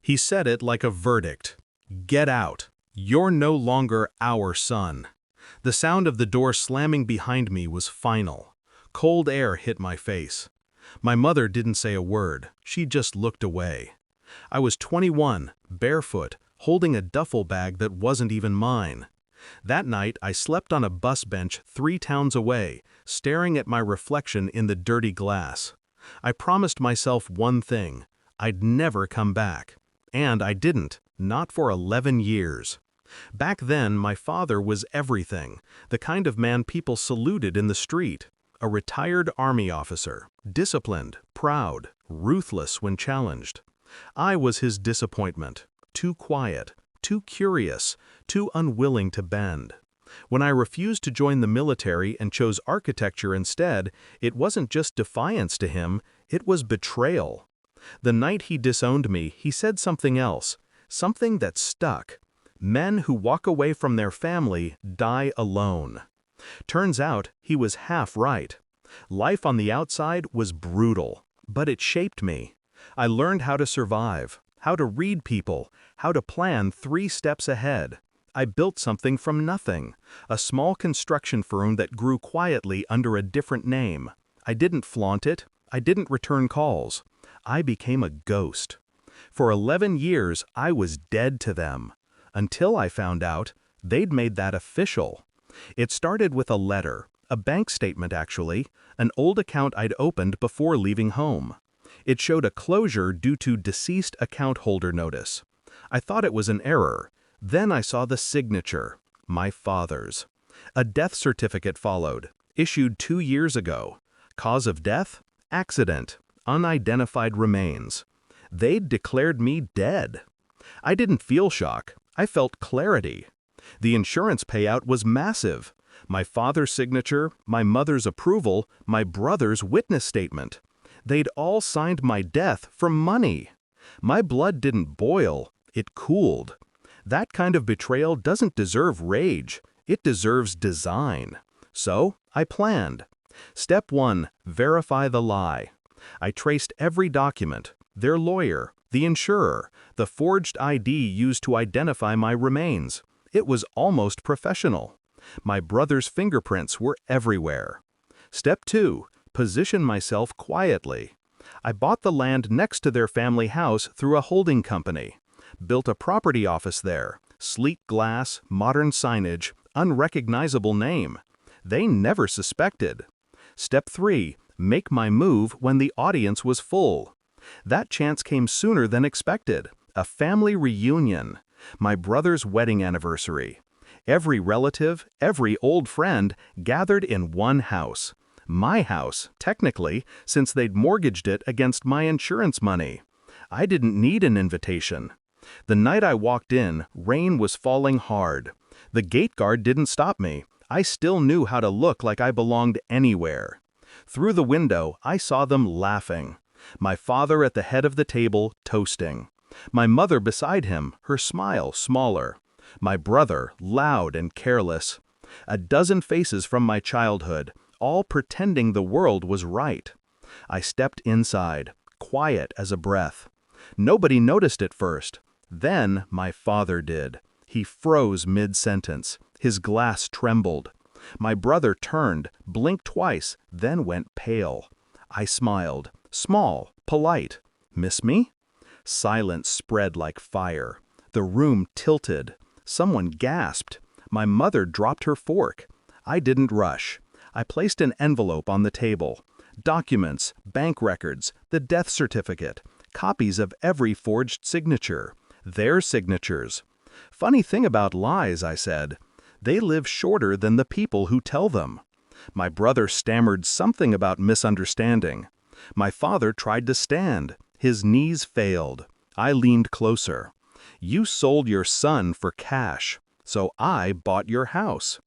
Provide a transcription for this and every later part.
He said it like a verdict. Get out. You're no longer our son. The sound of the door slamming behind me was final. Cold air hit my face. My mother didn't say a word. She just looked away. I was 21, barefoot, holding a duffel bag that wasn't even mine. That night, I slept on a bus bench 3 towns away, staring at my reflection in the dirty glass. I promised myself one thing: I'd never come back. And I didn't, not for 11 years. Back then, my father was everything, the kind of man people saluted in the street. A retired army officer, disciplined, proud, ruthless when challenged. I was his disappointment, too quiet, too curious, too unwilling to bend. When I refused to join the military and chose architecture instead, it wasn't just defiance to him, it was betrayal. The night he disowned me, he said something else, something that stuck. Men who walk away from their family die alone. Turns out, he was half right. Life on the outside was brutal, but it shaped me. I learned how to survive, how to read people, how to plan 3 steps ahead. I built something from nothing, a small construction firm that grew quietly under a different name. I didn't flaunt it, I didn't return calls. I became a ghost. For 11 years, I was dead to them. Until I found out, they'd made that official. It started with a letter, a bank statement actually, an old account I'd opened before leaving home. It showed a closure due to deceased account holder notice. I thought it was an error. Then I saw the signature, my father's. A death certificate followed, issued 2 years ago. Cause of death? Accident. Unidentified remains. They'd declared me dead. I didn't feel shock. I felt clarity. The insurance payout was massive. My father's signature, my mother's approval, my brother's witness statement. They'd all signed my death for money. My blood didn't boil, it cooled. That kind of betrayal doesn't deserve rage, it deserves design. So, I planned. Step 1, verify the lie. I traced every document, their lawyer, the insurer, the forged ID used to identify my remains. It was almost professional. My brother's fingerprints were everywhere. Step 2, position myself quietly. I bought the land next to their family house through a holding company. Built a property office there, sleek glass, modern signage, unrecognizable name. They never suspected. Step 3, make my move when the audience was full. That chance came sooner than expected. A family reunion. My brother's wedding anniversary. Every relative, every old friend gathered in one house. My house, technically, since they'd mortgaged it against my insurance money. I didn't need an invitation. The night I walked in, rain was falling hard. The gate guard didn't stop me. I still knew how to look like I belonged anywhere. Through the window, I saw them laughing. My father at the head of the table, toasting. My mother beside him, her smile smaller. My brother, loud and careless. A dozen faces from my childhood, all pretending the world was right. I stepped inside, quiet as a breath. Nobody noticed at first. Then my father did. He froze mid-sentence. His glass trembled. My brother turned, blinked twice, then went pale. I smiled, small, polite. Miss me? Silence spread like fire. The room tilted. Someone gasped. My mother dropped her fork. I didn't rush. I placed an envelope on the table. Documents, bank records, the death certificate, copies of every forged signature. Their signatures. Funny thing about lies, I said. They live shorter than the people who tell them. My brother stammered something about misunderstanding. My father tried to stand. His knees failed. I leaned closer. You sold your son for cash, so I bought your house.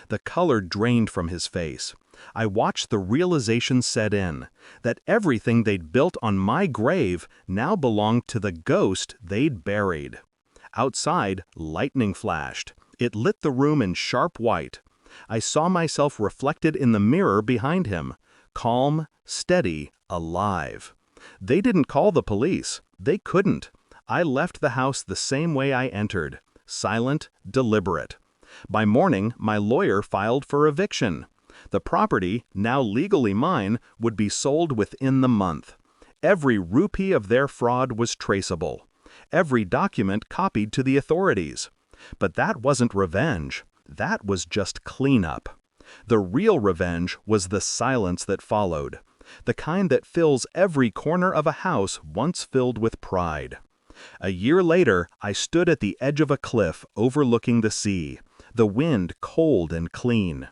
The color drained from his face. I watched the realization set in, that everything they'd built on my grave now belonged to the ghost they'd buried. Outside, lightning flashed. It lit the room in sharp white. I saw myself reflected in the mirror behind him, calm, steady, alive. They didn't call the police. They couldn't. I left the house the same way I entered, silent, deliberate. By morning, my lawyer filed for eviction. The property, now legally mine, would be sold within the month. Every rupee of their fraud was traceable. Every document copied to the authorities. But that wasn't revenge. That was just cleanup. The real revenge was the silence that followed, the kind that fills every corner of a house once filled with pride. A year later, I stood at the edge of a cliff overlooking the sea, the wind cold and clean.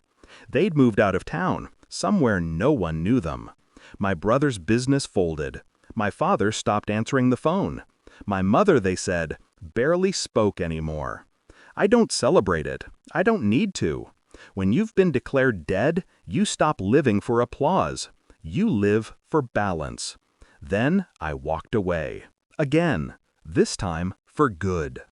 They'd moved out of town, somewhere no one knew them. My brother's business folded. My father stopped answering the phone. My mother, they said, barely spoke anymore. I don't celebrate it. I don't need to. When you've been declared dead, you stop living for applause. You live for balance. Then I walked away. Again, this time for good.